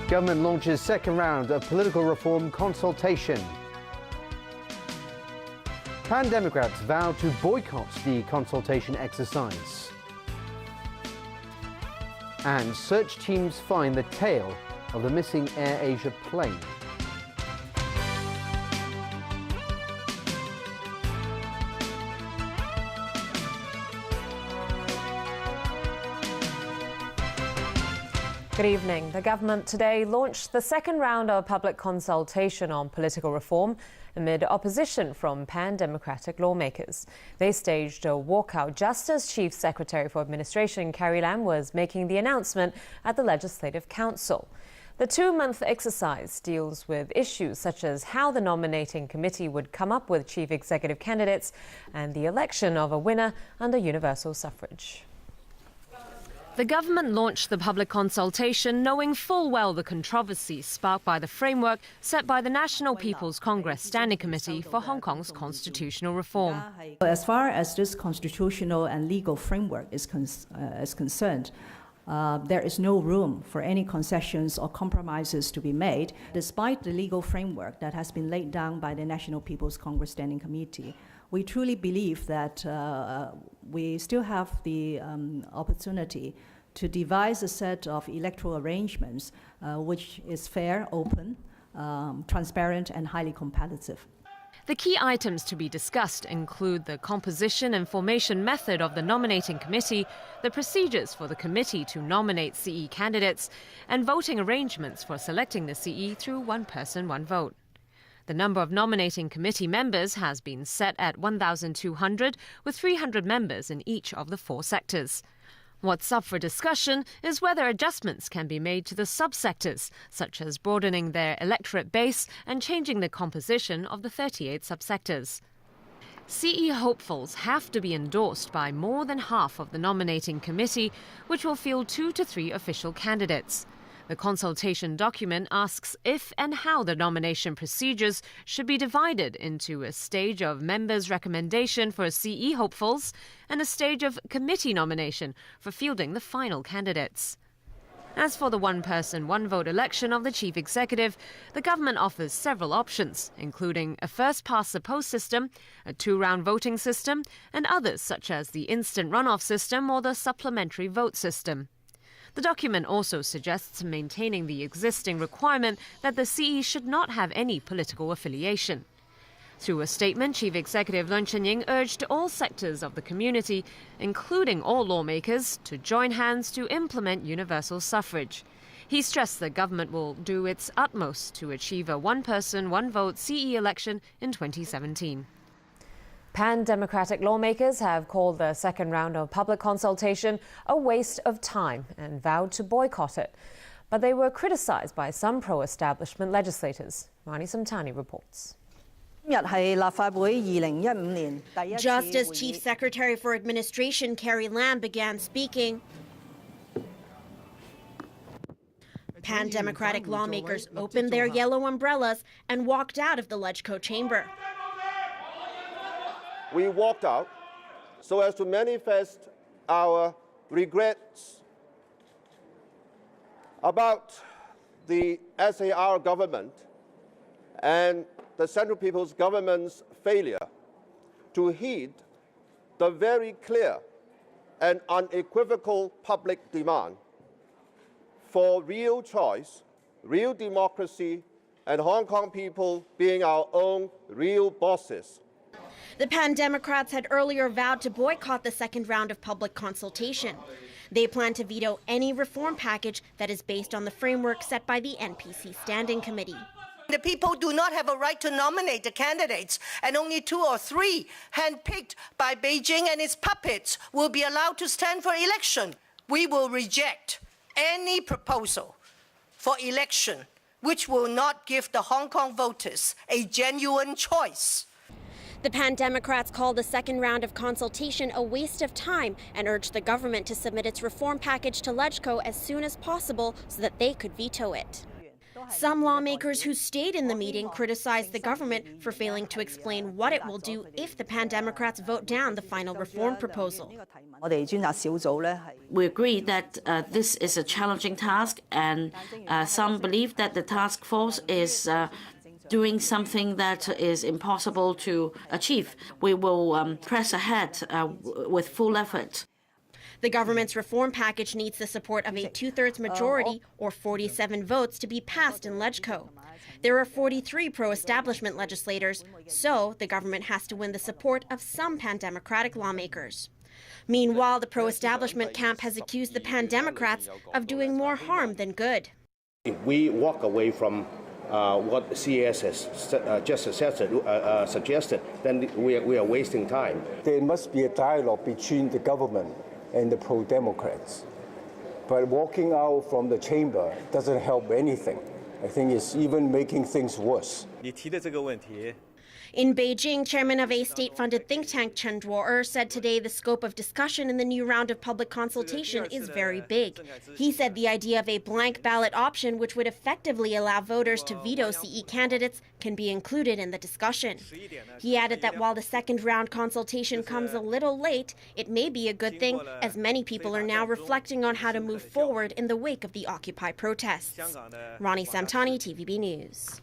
Government launches second round of political reform consultation. Pan-Democrats vow to boycott the consultation exercise. And search teams find the tail of the missing AirAsia plane. Good evening. The government today launched the second round of public consultation on political reform amid opposition from pan-democratic lawmakers. They staged a walkout just as Chief Secretary for Administration Carrie Lam was making the announcement at the Legislative Council. The two-month exercise deals with issues such as how the nominating committee would come up with chief executive candidates and the election of a winner under universal suffrage. The government launched the public consultation knowing full well the controversy sparked by the framework set by the National People's Congress Standing Committee for Hong Kong's constitutional reform. As far as this constitutional and legal framework is concerned, there is no room for any concessions or compromises to be made, despite the legal framework that has been laid down by the National People's Congress Standing Committee. We truly believe that we still have the opportunity to devise a set of electoral arrangements which is fair, open, transparent, and highly competitive. The key items to be discussed include the composition and formation method of the nominating committee, the procedures for the committee to nominate CE candidates, and voting arrangements for selecting the CE through one person, one vote. The number of nominating committee members has been set at 1,200, with 300 members in each of the four sectors. What's up for discussion is whether adjustments can be made to the subsectors, such as broadening their electorate base and changing the composition of the 38 subsectors. CE hopefuls have to be endorsed by more than half of the nominating committee, which will field 2 to 3 official candidates. The consultation document asks if and how the nomination procedures should be divided into a stage of members' recommendation for CE hopefuls and a stage of committee nomination for fielding the final candidates. As for the one-person, one-vote election of the chief executive, the government offers several options, including a first-past-the-post system, a two-round voting system, and others such as the instant runoff system or the supplementary vote system. The document also suggests maintaining the existing requirement that the CE should not have any political affiliation. Through a statement, Chief Executive Leung Chun-ying urged all sectors of the community, including all lawmakers, to join hands to implement universal suffrage. He stressed the government will do its utmost to achieve a one-person, one-vote CE election in 2017. Pan-democratic lawmakers have called the second round of public consultation a waste of time and vowed to boycott it. But they were criticized by some pro-establishment legislators. Rani Samtani reports. Just as Chief Secretary for Administration Carrie Lam began speaking, pan-democratic lawmakers opened their yellow umbrellas and walked out of the LegCo chamber. We walked out so as to manifest our regrets about the SAR government and the Central People's Government's failure to heed the very clear and unequivocal public demand for real choice, real democracy, and Hong Kong people being our own real bosses. The pan-democrats had earlier vowed to boycott the second round of public consultation. They plan to veto any reform package that is based on the framework set by the NPC Standing Committee. The people do not have a right to nominate the candidates, and only 2 or 3 handpicked by Beijing and its puppets will be allowed to stand for election. We will reject any proposal for election which will not give the Hong Kong voters a genuine choice. The pan-democrats called the second round of consultation a waste of time and urged the government to submit its reform package to LegCo as soon as possible so that they could veto it. Some lawmakers who stayed in the meeting criticized the government for failing to explain what it will do if the Pan-Democrats vote down the final reform proposal. We agree that this is a challenging task, and some believe that the task force is doing something that is impossible to achieve. We will press ahead with full effort. The government's reform package needs the support of a two-thirds majority, or 47 votes, to be passed in LegCo. There are 43 pro-establishment legislators, so the government has to win the support of some pan-democratic lawmakers. Meanwhile, the pro-establishment camp has accused the pan-democrats of doing more harm than good. If we walk away from what CES has just suggested, then we are wasting time. There must be a dialogue between the government and the pro-democrats. But walking out from the chamber doesn't help anything. I think it's even making things worse. In Beijing, chairman of a state-funded think tank, Chen Duo'er, said today the scope of discussion in the new round of public consultation is very big. He said the idea of a blank ballot option, which would effectively allow voters to veto CE candidates, can be included in the discussion. He added that while the second round consultation comes a little late, it may be a good thing, as many people are now reflecting on how to move forward in the wake of the Occupy protests. Ronnie Samtani, TVB News.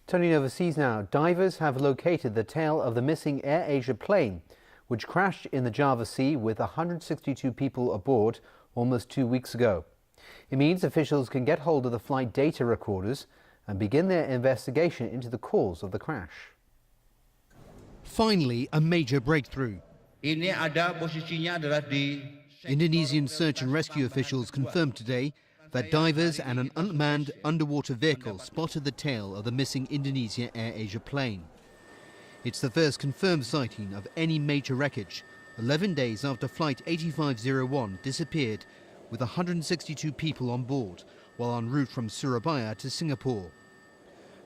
Turning overseas now, divers have located the tail of the missing AirAsia plane, which crashed in the Java Sea with 162 people aboard almost 2 weeks ago. It means officials can get hold of the flight data recorders and begin their investigation into the cause of the crash. Finally, a major breakthrough. Indonesian search and rescue officials confirmed today that divers and an unmanned underwater vehicle spotted the tail of the missing Indonesia AirAsia plane. It's the first confirmed sighting of any major wreckage, 11 days after Flight 8501 disappeared with 162 people on board while en route from Surabaya to Singapore.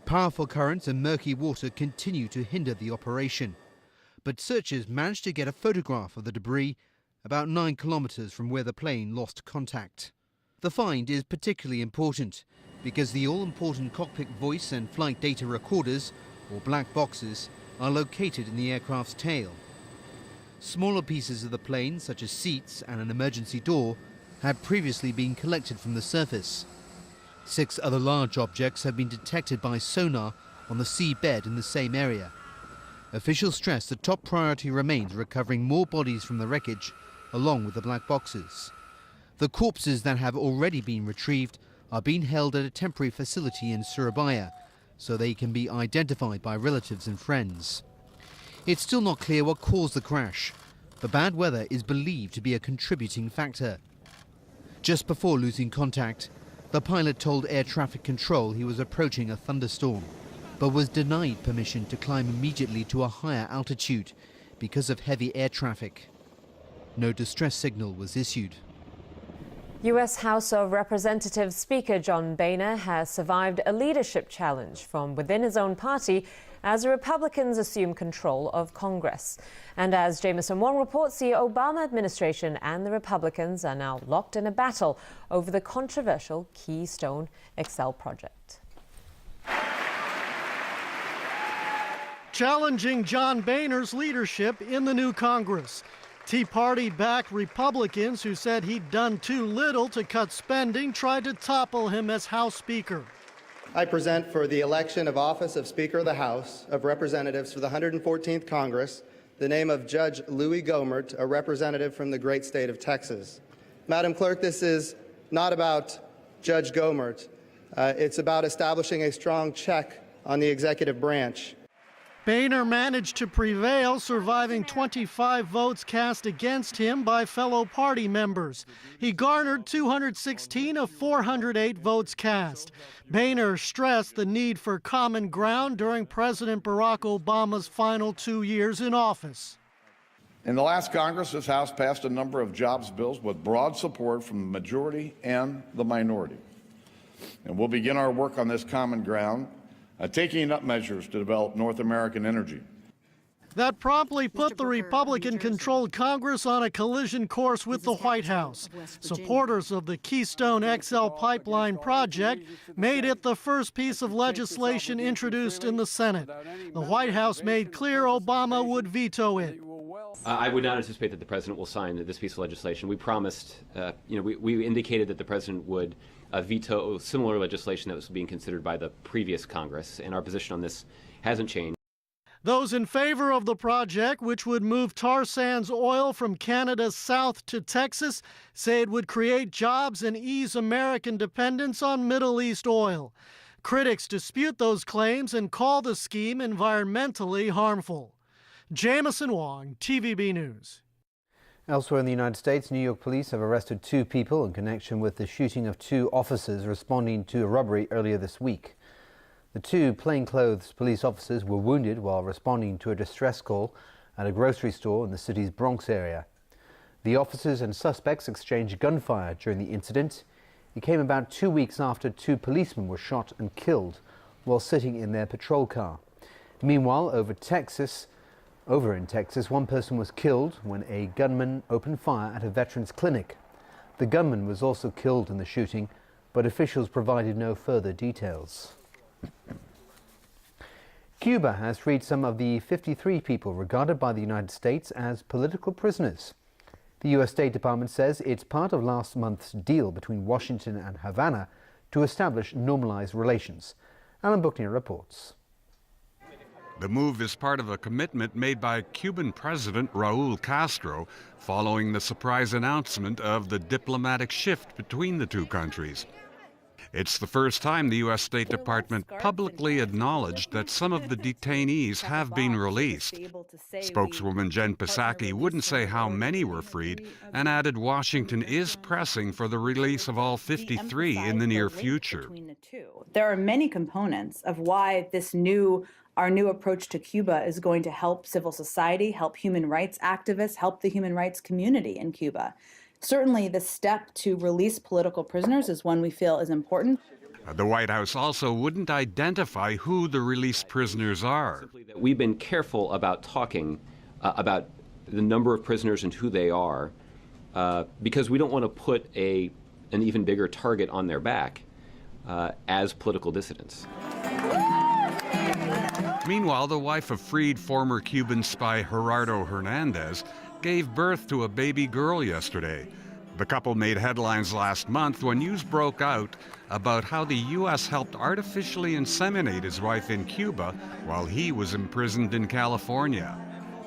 Powerful currents and murky water continue to hinder the operation, but searchers managed to get a photograph of the debris about 9 kilometers from where the plane lost contact. The find is particularly important because the all-important cockpit voice and flight data recorders, or black boxes, are located in the aircraft's tail. Smaller pieces of the plane, such as seats and an emergency door, had previously been collected from the surface. 6 other large objects have been detected by sonar on the seabed in the same area. Officials stress the top priority remains recovering more bodies from the wreckage, along with the black boxes. The corpses that have already been retrieved are being held at a temporary facility in Surabaya, so they can be identified by relatives and friends. It's still not clear what caused the crash, but bad weather is believed to be a contributing factor. Just before losing contact, the pilot told air traffic control he was approaching a thunderstorm, but was denied permission to climb immediately to a higher altitude because of heavy air traffic. No distress signal was issued. U.S. House of Representatives Speaker John Boehner has survived a leadership challenge from within his own party as the Republicans assume control of Congress. And as Jameson Wong reports, the Obama administration and the Republicans are now locked in a battle over the controversial Keystone XL project. Challenging John Boehner's leadership in the new Congress. Tea Party-backed Republicans who said he'd done too little to cut spending tried to topple him as House Speaker. I present for the election of office of Speaker of the House of Representatives for the 114th Congress the name of Judge Louis Gohmert, a representative from the great state of Texas. Madam Clerk, this is not about Judge Gohmert. It's about establishing a strong check on the executive branch. Boehner managed to prevail, surviving 25 votes cast against him by fellow party members. He garnered 216 of 408 votes cast. Boehner stressed the need for common ground during President Barack Obama's final 2 years in office. In the last Congress, this House passed a number of jobs bills with broad support from the majority and the minority. And we'll begin our work on this common ground, taking up measures to develop North American energy. That promptly put the Republican-controlled Congress on a collision course with the White House. Supporters of the Keystone XL pipeline project made it the first piece of legislation introduced in the Senate. The White House made clear Obama would veto it. I would not anticipate that the president will sign this piece of legislation. We promised, we indicated that the president would veto similar legislation that was being considered by the previous Congress, and our position on this hasn't changed. Those in favor of the project, which would move tar sands oil from Canada's south to Texas, say it would create jobs and ease American dependence on Middle East oil. Critics dispute those claims and call the scheme environmentally harmful. Jamison Wong, TVB News. Elsewhere in the United States, New York police have arrested 2 people in connection with the shooting of 2 officers responding to a robbery earlier this week. The 2 plainclothes police officers were wounded while responding to a distress call at a grocery store in the city's Bronx area. The officers and suspects exchanged gunfire during the incident. It came about 2 weeks after 2 policemen were shot and killed while sitting in their patrol car. Meanwhile, over in Texas, 1 person was killed when a gunman opened fire at a veterans clinic. The gunman was also killed in the shooting, but officials provided no further details. Cuba has freed some of the 53 people regarded by the United States as political prisoners. The U.S. State Department says it's part of last month's deal between Washington and Havana to establish normalized relations. Alan Buckner reports. The move is part of a commitment made by Cuban President Raul Castro following the surprise announcement of the diplomatic shift between the 2 countries. It's the first time the U.S. State Department publicly acknowledged that some of the detainees have been released. Spokeswoman Jen Psaki wouldn't say how many were freed and added Washington is pressing for the release of all 53 in the near future. There are many components of why our new approach to Cuba is going to help civil society, help human rights activists, help the human rights community in Cuba. Certainly, the step to release political prisoners is one we feel is important. The White House also wouldn't identify who the released prisoners are. We've been careful about talking about the number of prisoners and who they are because we don't want to put an even bigger target on their back as political dissidents. Meanwhile, the wife of freed former Cuban spy Gerardo Hernandez gave birth to a baby girl yesterday. The couple made headlines last month when news broke out about how the U.S. helped artificially inseminate his wife in Cuba while he was imprisoned in California.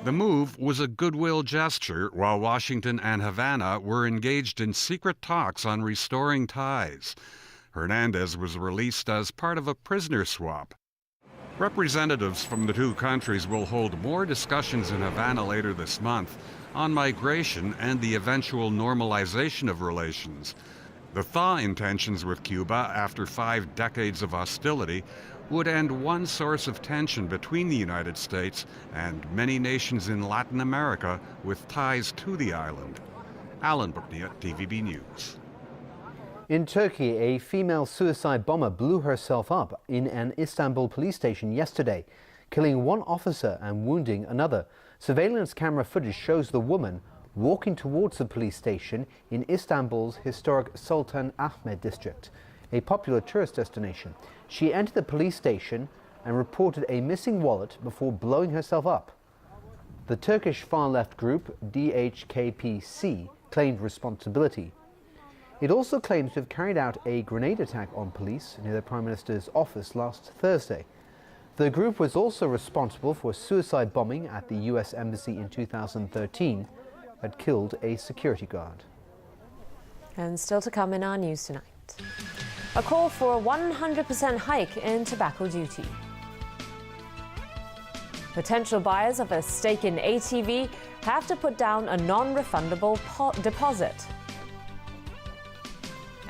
The move was a goodwill gesture while Washington and Havana were engaged in secret talks on restoring ties. Hernandez was released as part of a prisoner swap. Representatives from the 2 countries will hold more discussions in Havana later this month on migration and the eventual normalization of relations. The thaw intentions with Cuba after 5 decades of hostility would end one source of tension between the United States and many nations in Latin America with ties to the island. Alan Buckner, TVB News. In Turkey, a female suicide bomber blew herself up in an Istanbul police station yesterday, killing 1 officer and wounding another. Surveillance camera footage shows the woman walking towards the police station in Istanbul's historic Sultan Ahmet district, a popular tourist destination. She entered the police station and reported a missing wallet before blowing herself up. The Turkish far-left group DHKPC claimed responsibility. It also claims to have carried out a grenade attack on police near the Prime Minister's office last Thursday. The group was also responsible for a suicide bombing at the US Embassy in 2013 that killed a security guard. And still to come in our news tonight. A call for a 100% hike in tobacco duty. Potential buyers of a stake in ATV have to put down a non-refundable deposit.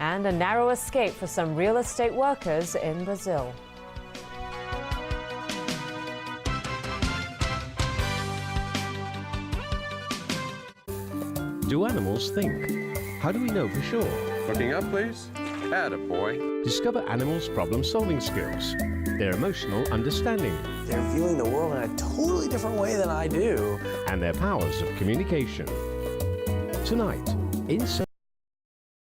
And a narrow escape for some real estate workers in Brazil. Do animals think? How do we know for sure? Looking up, please. Attaboy. Discover animals' problem-solving skills, their emotional understanding. They're viewing the world in a totally different way than I do. And their powers of communication. Tonight, in